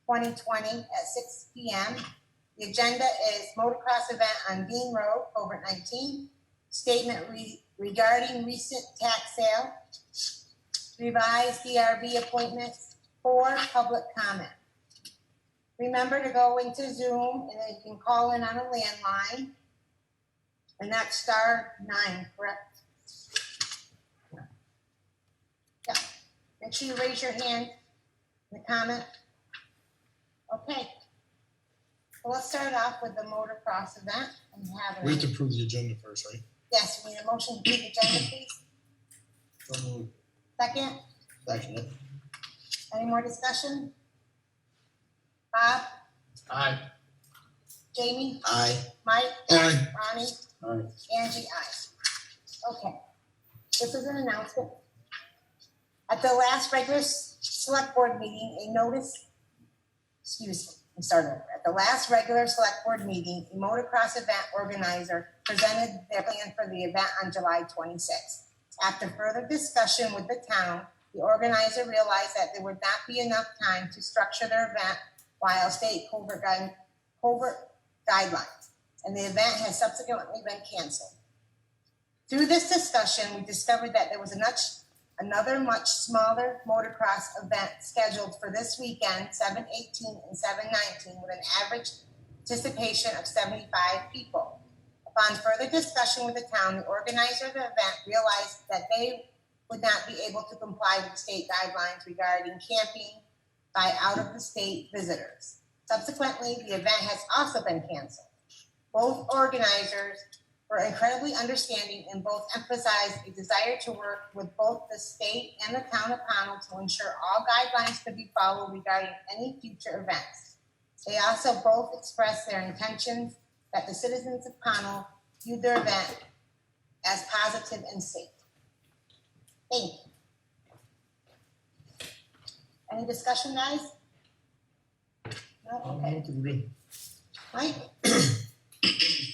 2020 at 6 p.m. The agenda is motocross event on Dean Road, COVID-19, statement regarding recent tax sale, revised DRB appointments, for public comment. Remember to go into Zoom and then you can call in on a landline, and that's *9, correct? Yeah. Make sure you raise your hand in the comment. Okay. Well, let's start off with the motocross event and have We have to approve the agenda first, right? Yes, we need a motion to approve the agenda, please. So moved. Second. Second. Any more discussion? Bob? Aye. Jamie? Aye. Mike? Aye. Ronnie? Aye. Angie? Aye. Okay. This is an announcement. At the last regular select board meeting, At the last regular select board meeting, a motocross event organizer presented their plan for the event on July 26th. After further discussion with the town, the organizer realized that there would not be enough time to structure their event while state COVID guidelines, and the event has subsequently been canceled. Through this discussion, we discovered that there was another much smaller motocross event scheduled for this weekend, 7/18 and 7/19, with an average participation of 75 people. Upon further discussion with the town, the organizer of the event realized that they would not be able to comply with state guidelines regarding camping by out-of-the-state visitors. Subsequently, the event has also been canceled. Both organizers were incredibly understanding and both emphasized a desire to work with both the state and the town of Pownal to ensure all guidelines could be followed regarding any future events. They also both expressed their intentions that the citizens of Pownal viewed their event as positive and safe. Thank you. Any discussion, guys? No? Okay. Mike?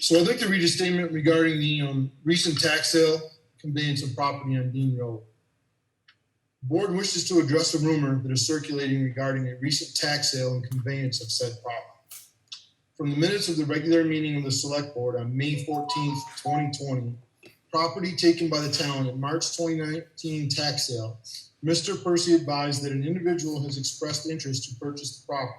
So I'd like to read a statement regarding the recent tax sale conveyance of property on Dean Road. The board wishes to address a rumor that is circulating regarding a recent tax sale and conveyance of said property. From the minutes of the regular meeting of the select board on May 14th, 2020, property taken by the town at March 2019 tax sale, Mr. Percy advised that an individual has expressed interest to purchase the property.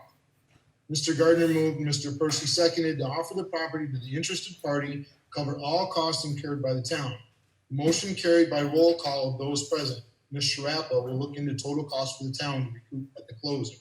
Mr. Gardner moved, Mr. Percy seconded to offer the property to the interested party, cover all costs incurred by the town. The motion carried by roll call of those present. Ms. Sharappa will look into total cost for the town to recoup at the closing.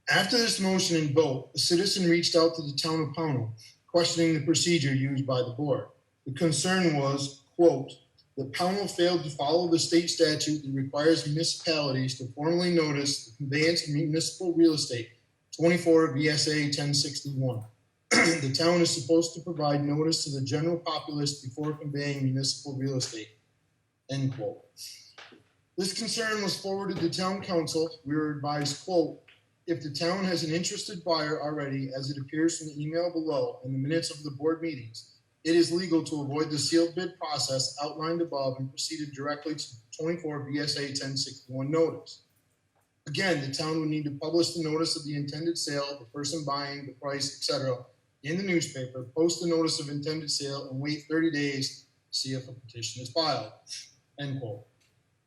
After this motion and vote, a citizen reached out to the town of Pownal, questioning the procedure used by the board. The concern was, quote, that Pownal failed to follow the state statute that requires municipalities to formally notice the conveyance of municipal real estate, 24 VSA 1061. The town is supposed to provide notice to the general populace before conveying municipal real estate, end quote. This concern was forwarded to town council. We were advised, quote, if the town has an interested buyer already, as it appears from the email below and the minutes of the board meetings, it is legal to avoid the sealed bid process outlined above and proceeded directly to 24 VSA 1061 notice. Again, the town would need to publish the notice of the intended sale, the person buying, the price, etc., in the newspaper, post the notice of intended sale, and wait 30 days to see if a petition is filed, end quote.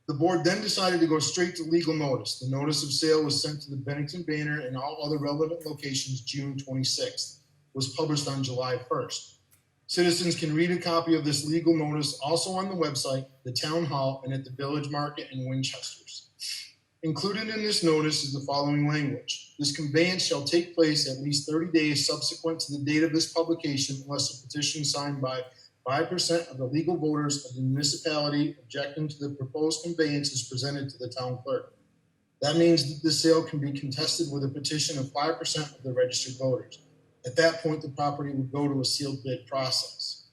The board then decided to go straight to legal notice. The notice of sale was sent to the Bennington Banner and all other relevant locations June 26th, was published on July 1st. Citizens can read a copy of this legal notice also on the website, the town hall, and at the village market in Winchester's. Included in this notice is the following language. This conveyance shall take place at least 30 days subsequent to the date of this publication unless a petition signed by 5% of the legal voters of the municipality objecting to the proposed conveyance is presented to the town clerk. That means that the sale can be contested with a petition of 5% of the registered voters. At that point, the property would go to a sealed bid process.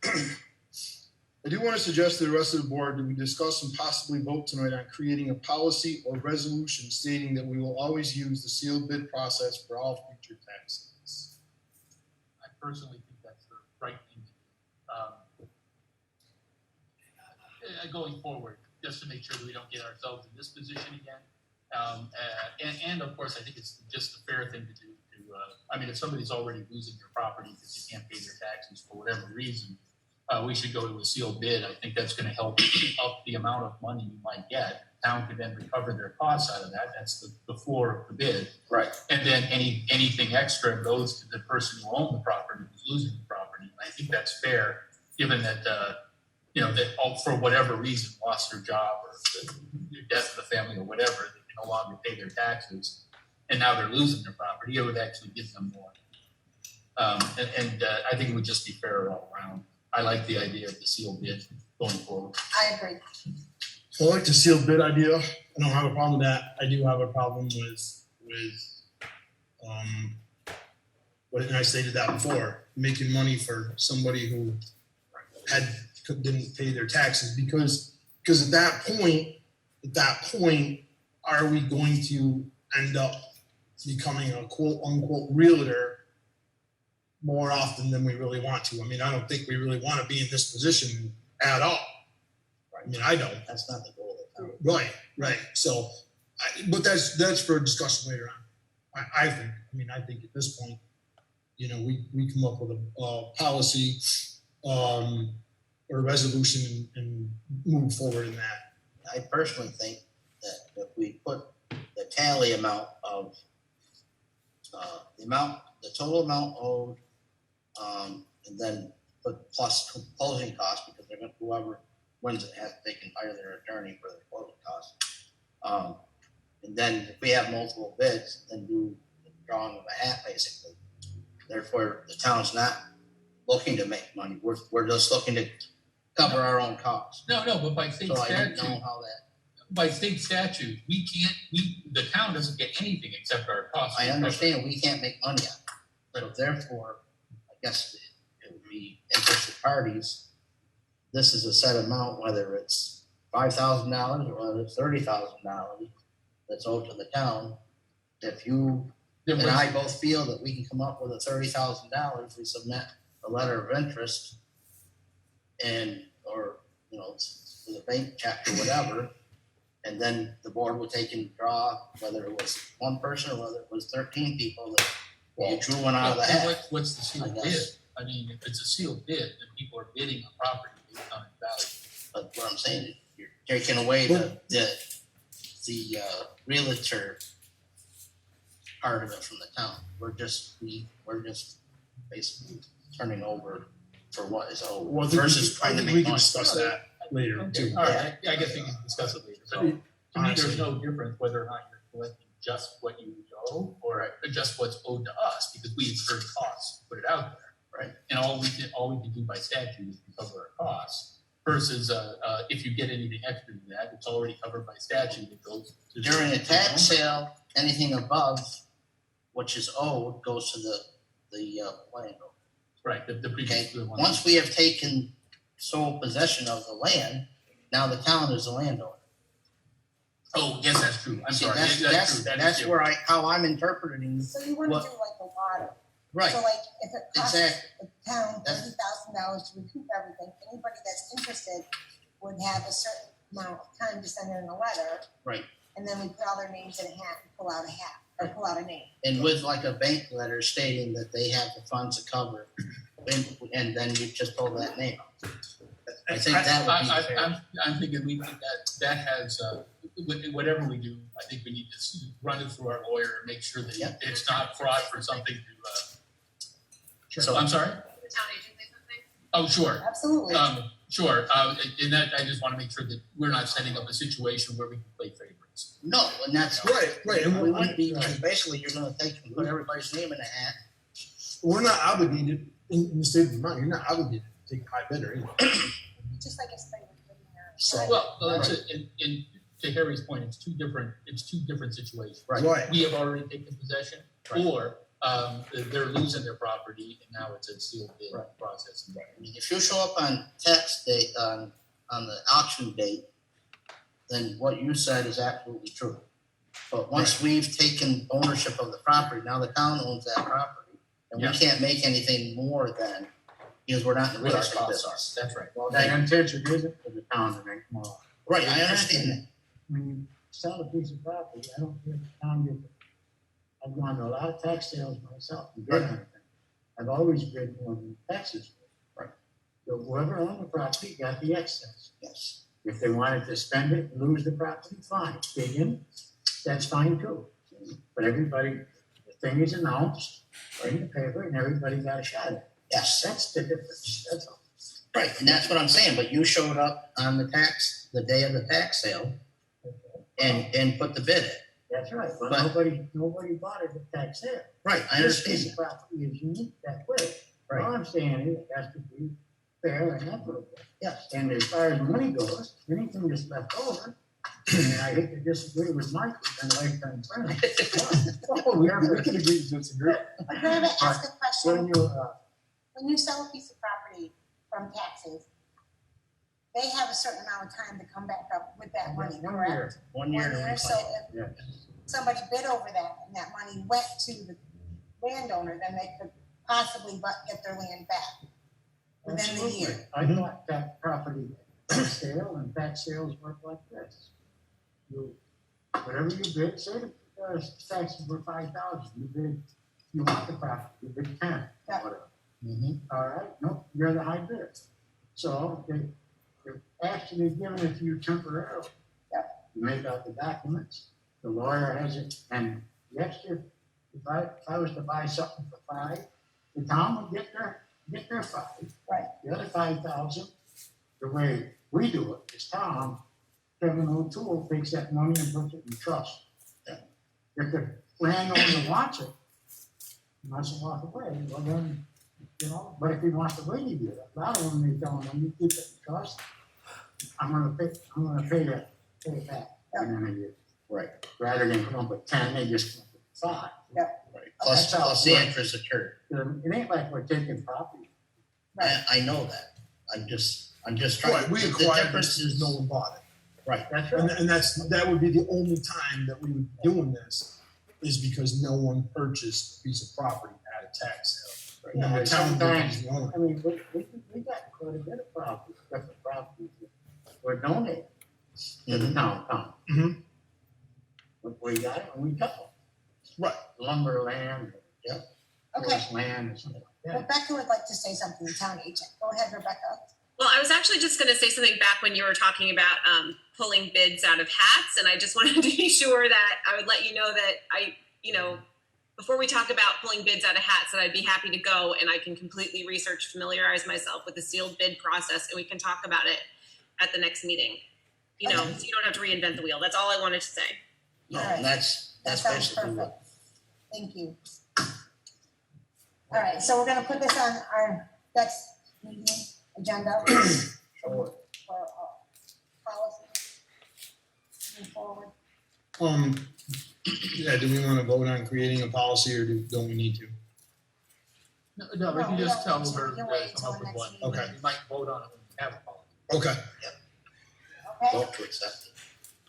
I do want to suggest to the rest of the board that we discuss and possibly vote tonight on creating a policy or resolution stating that we will always use the sealed bid process for all future tax sales. I personally think that's the right thing to do going forward. just to make sure that we don't get ourselves in this position again. And of course, I think it's just a fair thing to do. I mean, if somebody's already losing their property because they can't pay their taxes for whatever reason, we should go to a sealed bid. I think that's going to help up the amount of money you might get. Town can then recover their costs out of that. That's the floor of the bid. Right. And then anything extra goes to the person who owned the property, who's losing the property. And I think that's fair, given that that for whatever reason lost their job or the death of the family or whatever, they can no longer pay their taxes, and now they're losing their property. It would actually give them more. And I think it would just be fair all around. I like the idea of the sealed bid going forward. I agree. I like the sealed bid idea. I don't have a problem with that. I do have a problem with and I stated that before, making money for somebody who didn't pay their taxes because at that point, are we going to end up becoming a quote unquote realtor more often than we really want to? I mean, I don't think we really want to be in this position at all. I mean, I don't. That's not the goal of the town. Right. So, but that's for a discussion later on. I think at this point, we come up with a policy or a resolution and move forward in that. I personally think that if we put the tally amount of the total amount owed, and then put plus closing costs, because they're going to, whoever wins it they can hire their attorney for the closing costs. And then if we have multiple bids, then do the drawing of a hat basically. Therefore, the town's not looking to make money. We're just looking to cover our own costs. No, but by state So I statute, don't know how that. by state statute, the town doesn't get anything except our costs. I understand we can't make money on it, but therefore, I guess it would be interested parties. This is a set amount, whether it's $5,000 or whether it's $30,000 that's owed to the town. If you and I both feel that we can come up with a $30,000, we submit a letter of interest, or with a bank check or whatever. And then the board will take and draw whether it was one person or whether it was 13 people that you drew one out of the hat. What's the sealed bid? I mean, if it's a sealed bid, then people are bidding on property based on its value. But what I'm saying is you're taking away the realtor part of it from the town. We're just basically turning over for what is owed versus trying to make we money. can discuss that later Okay. too. All right, I guess we can discuss it later. But to me, Honestly. there's no difference whether or not you're collecting just what you owe or just what's owed to us, because we incurred costs, put it out there. Right. And all we can do by statute is cover our costs. Versus if you get anything extra than that, it's already covered by statute. It goes to During a tax sale, anything above which is owed goes to the landowner. Right. The previous Okay. one. Once we have taken sole possession of the land, now the town is the landowner. Oh, yes, that's true. I'm See, sorry. that's Yeah, that's, true. That that's is where how I'm interpreting. So you want to What- do like a lottery. Right. So like if it costs Exactly. the town That's- $30,000 to recoup everything, anybody that's interested would have a certain amount of time to send in a letter. Right. And then we put all their names in a hat and pull out a hat or pull out a name. And with like a bank letter stating that they have the funds to cover, and then you just pull that name out. I think that would be fair. I'm thinking we think that has whatever we do. I think we need to run it through our lawyer and make sure that Yep. it's not fraud for something to. So- I'm sorry. The town agent say something? Oh, sure. Absolutely. Sure. And that I just want to make sure that we're not setting up a situation where we can play favorites. No, and that's Right. And we wouldn't be. Basically, you're going to take and put everybody's name in a hat. we're not obligated in the state of Vermont. You're not obligated to take a high bidder either. Just like it's like living there. So- Well, that's it. And to Harry's point, it's two different situations. Right. We have already taken possession, Right. or they're losing their property, and now it's a sealed bid Right. process. I mean, if you show up on tax date on the auction date, then what you said is absolutely true. But once we've taken ownership of the property, now the town owns that property, and Yeah. we can't make anything more than because we're not in the With real our estate costs. business. That's right. Well, The intention isn't for the town to make more. Right, I understand that. When you sell a piece of property, I don't care if the town gets it. I've gone to a lot of tax sales myself and bid on it. I've always bid more than taxes. Right. So whoever owned the property got the excess. Yes. If they wanted to spend it, and lose the property, fine. If they didn't, that's fine too. But everybody, the thing is announced, right in the paper, and everybody got a shot at it. Yes. That's the difference, that's all. Right, and that's what I'm saying, but you showed up on the day of the tax sale and put the bid in. That's right, but But- nobody bought it at tax sale. Right, I This understand piece that. of property is unique that way. Right. All I'm saying is it has to be fair and equitable. Yes. And as far as money goes, anything that's left over, and I hate to disagree with Mike, and lifetime friend. Oh, we can agree to disagree. Can I ask a question? When you, When you sell a piece of property from taxes, they have a certain amount of time to come back up with that money, 1 correct? year, 1 year to reclaim. So if yes. somebody bid over that and that money went to the landowner, then they could possibly get their land back within the Absolutely. year. I bought that property at sale, and tax sales work like this. You, whatever you bid, say the taxes were 5,000, you bid, you want the property, you bid 10, Yeah. whatever. Mhm. All right, no, you're the high bid. So they're actually giving it to you temporarily. Yeah. You make out the documents, the lawyer has it, and the extra, if I was to buy something for 5, the town would get their 5. Right. The other 5,000, the way we do it is town, Kevin O'Toole takes that money and puts it in trust. Yeah. If the landowner wants it, wants to walk away, well then, you know, but if he wants to wait a year, a lot of them, they tell him, you keep it in trust, I'm gonna pay it back in a year. Right, Rather than come up with 10, they just come up with 5. right. Plus, That's how it plus the works. interest occurred. It ain't like we're taking property. I know that. I'm just trying. Right, we the acquired difference this because no one bought it. Right, That's And, right. and that would be the only time that we would be doing this, is because no one purchased a piece of property at a tax sale. And then the town Sometimes, becomes the owner. I mean, we got quite a bit of property, different properties that were donated to the town. Mhm. But we got it and we took them. Right. Lumber land, Okay, forest land and something like that. Rebecca would like to say something, the town agent. Go ahead, Rebecca. Well, I was actually just going to say something back when you were talking about pulling bids out of hats, and I just wanted to be sure that I would let you know that before we talk about pulling bids out of hats, that I'd be happy to go and I can completely research, familiarize myself with the sealed bid process, and we can talk about it at the next meeting. So you don't have to reinvent the wheel. That's all I wanted to say. no, All right. and that's That sounds basically perfect. what. Thank you. All right, so we're gonna put this on our next meeting agenda Sure. for policy. Move forward. Yeah, do we want to vote on creating a policy, or don't we need to? No, we No, can we just don't tell need to. her We can to wait come until up with next one. meeting. Okay. We might vote on it when we have a policy. Okay. Okay, Vote to accept it.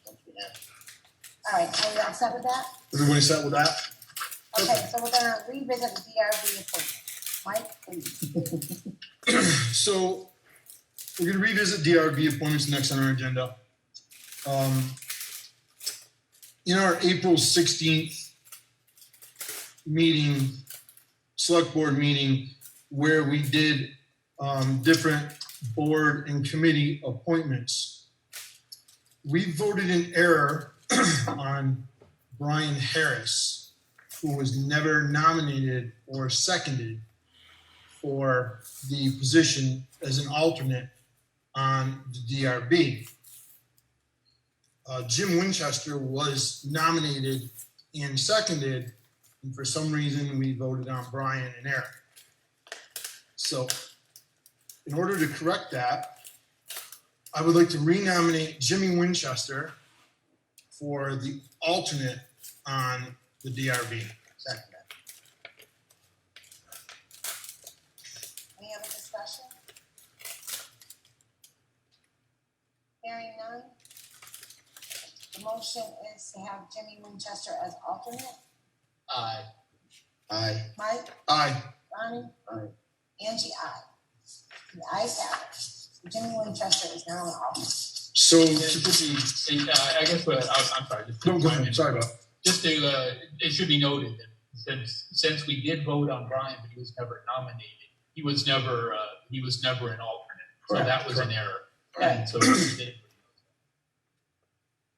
Once we have it. all right, are we all set with that? Everybody set with that? Okay, so we're gonna revisit the DRB appointment. Mike, please. So we're gonna revisit DRB appointments next on our agenda. In our April 16th meeting, select board meeting, where we did different board and committee appointments, we voted in error on Brian Harris, who was never nominated or seconded for the position as an alternate on the DRB. Jim Winchester was nominated and seconded, and for some reason we voted on Brian and Eric. So in order to correct that, I would like to renominate Jimmy Winchester for the alternate on the DRB. Second that. Any other discussion? Hearing none. The motion is to have Jimmy Winchester as alternate. Aye. Aye. Mike, Aye. Ronnie? Aye. Angie, aye. The ayes have it. Jimmy Winchester is now an alternate. So, It should be, I guess, I'm sorry. just to no, go chime ahead, in. sorry about. Just to, it should be noted that since we did vote on Brian, but he was never nominated, he was never an alternate. So Correct. that was an error. Right. And so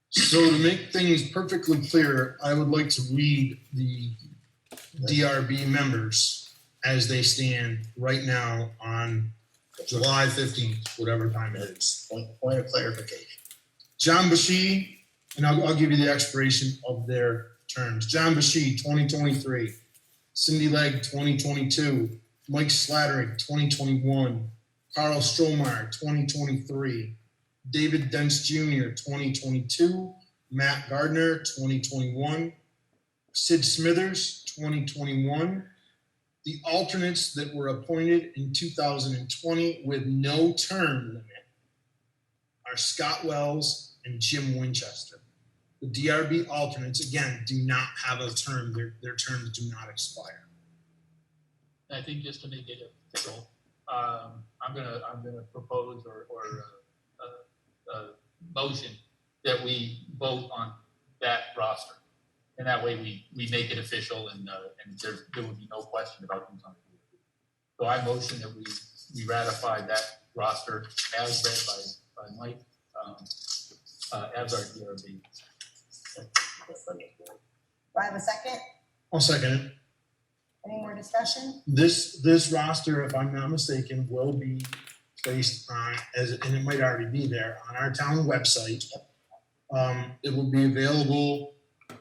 So to make things perfectly clear, I would like to read the DRB members as they stand right now on July 15th, whatever time it is. Point of clarification. John Bashy, and I'll give you the expiration of their terms. John Bashy, 2023. Cindy Legg, 2022. Mike Slattery, 2021. Carl Strohmeyer, 2023. David Dents Jr., 2022. Matt Gardner, 2021. Sid Smithers, 2021. The alternates that were appointed in 2020 with no term limit are Scott Wells and Jim Winchester. The DRB alternates, again, do not have a term. Their terms do not expire. I think just to make it official, I'm gonna propose or motion that we vote on that roster, and that way we make it official, and there will be no question about who's on the board. So I motion that we ratify that roster as read by Mike as our DRB. Do I have a second? I'll second it. Any more discussion? This roster, if I'm not mistaken, will be placed on and it might already be there on our town website. It will be available.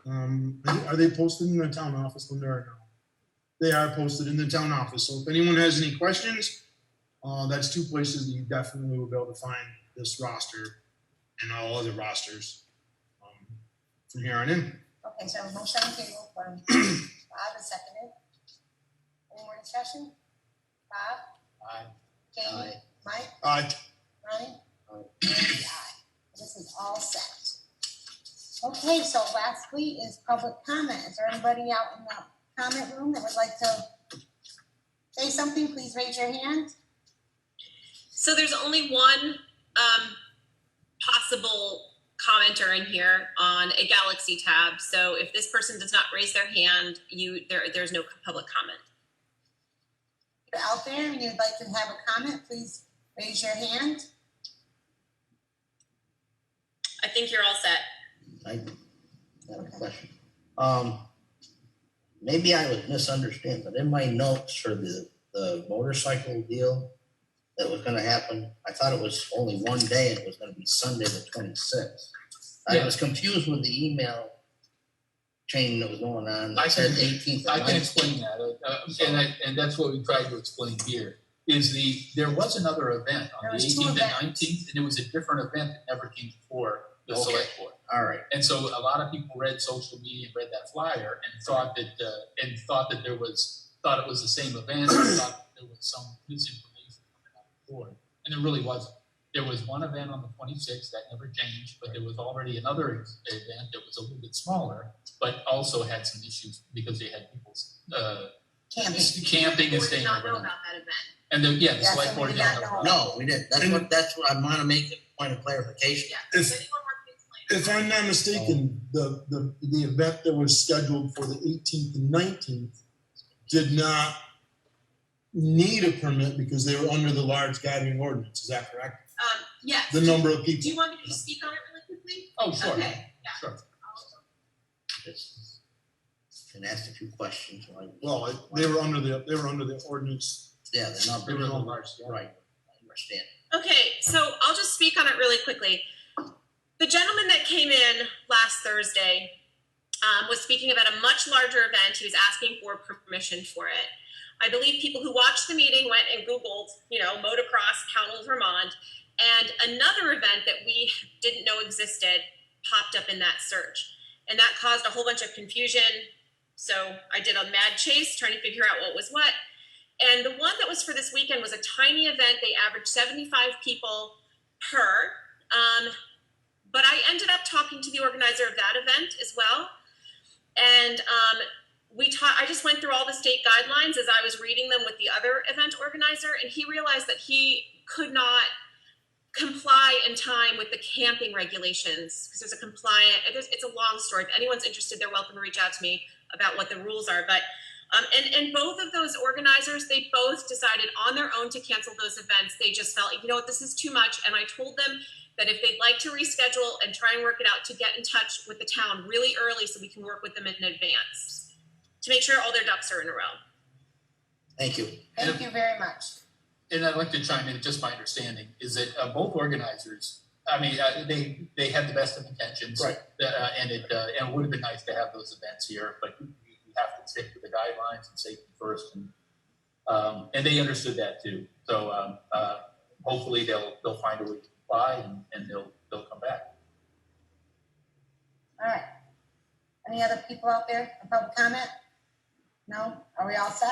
Are they posted in the town office, Linda, or no? They are posted in the town office. So if anyone has any questions, that's two places that you definitely will be able to find this roster and all other rosters from here on in. Okay, so a motion on the table from Bob is seconded. Any more discussion? Bob? Aye. Jamie? Aye. Mike? Aye. Ronnie? Aye. Andy, aye. This is all set. Okay, so lastly is public comment. Is there anybody out in the comment room that would like to say something? Please raise your hand. So there's only one possible commenter in here on a Galaxy tab. So if this person does not raise their hand, there's no public comment. If you're out there and you'd like to have a comment, please raise your hand. I think you're all set. I have a question. Maybe I was misunderstanding, but in my notes for the motorcycle deal that was gonna happen, I thought it was only one day and it was gonna be Sunday the 26th. I Yeah. was confused with the email chain that was going on. I It said can- 18th. I can explain that, and that's what we tried to explain here. There was another event There on the was two 18th and events. 19th, and it was a different event that never came before the Okay. select board. All right. And so a lot of people read social media and read that flyer and thought that it was the same event, and thought that there was some misinformation coming out of the board, and there really wasn't. There was one event on the 26th that never changed, but there was already another event that was a little bit smaller, but also had some issues because they had people Camping. camping and Board did staying not know overnight. about that event. And the Yes, select and board we did did not not know. know. No, we didn't. That's what I want to make a point of clarification. Yeah. If- Does anyone want to explain? If I'm not mistaken, the event that was scheduled for the 18th and 19th did not need a permit because they were under the large gathering ordinance. Is that correct? Yes. The number of Do people. you want me to just speak on it really quickly? Oh, sure, Okay. Yeah. sure. Just and asked a few questions. Well, they were under the ordinance. Yeah, the number. They were the large, yeah. Right. I understand. Okay, so I'll just speak on it really quickly. The gentleman that came in last Thursday was speaking about a much larger event. He was asking for permission for it. I believe people who watched the meeting went and Googled, motocross, Pownal, Vermont, and another event that we didn't know existed popped up in that search. And that caused a whole bunch of confusion. So I did a mad chase trying to figure out what was what. And the one that was for this weekend was a tiny event. They averaged 75 people per. But I ended up talking to the organizer of that event as well. And I just went through all the state guidelines as I was reading them with the other event organizer, and he realized that he could not comply in time with the camping regulations, because there's a compliant, it's a long story. If anyone's interested, they're welcome to reach out to me about what the rules are. But and both of those organizers, they both decided on their own to cancel those events. They just felt, you know what, this is too much. And I told them that if they'd like to reschedule and try and work it out, to get in touch with the town really early so we can work with them in advance to make sure all their ducks are in a row. Thank you. Thank you very much. And I'd like to chime in, just my understanding is that both organizers, I mean, they had the best of intentions. Right. And it would have been nice to have those events here, but we have to stick to the guidelines and safety first. And they understood that too. So hopefully they'll find a way to comply and they'll come back. All right. Any other people out there for public comment? No? Are we all set?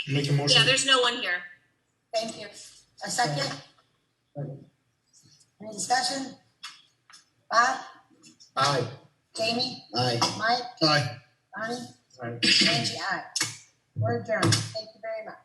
Make a motion. Yeah, there's no one here. Thank you. A second? Any discussion? Bob? Aye. Jamie? Aye. Mike? Aye. Bonnie? Aye. Angie, aye. We're adjourned. Thank you very much.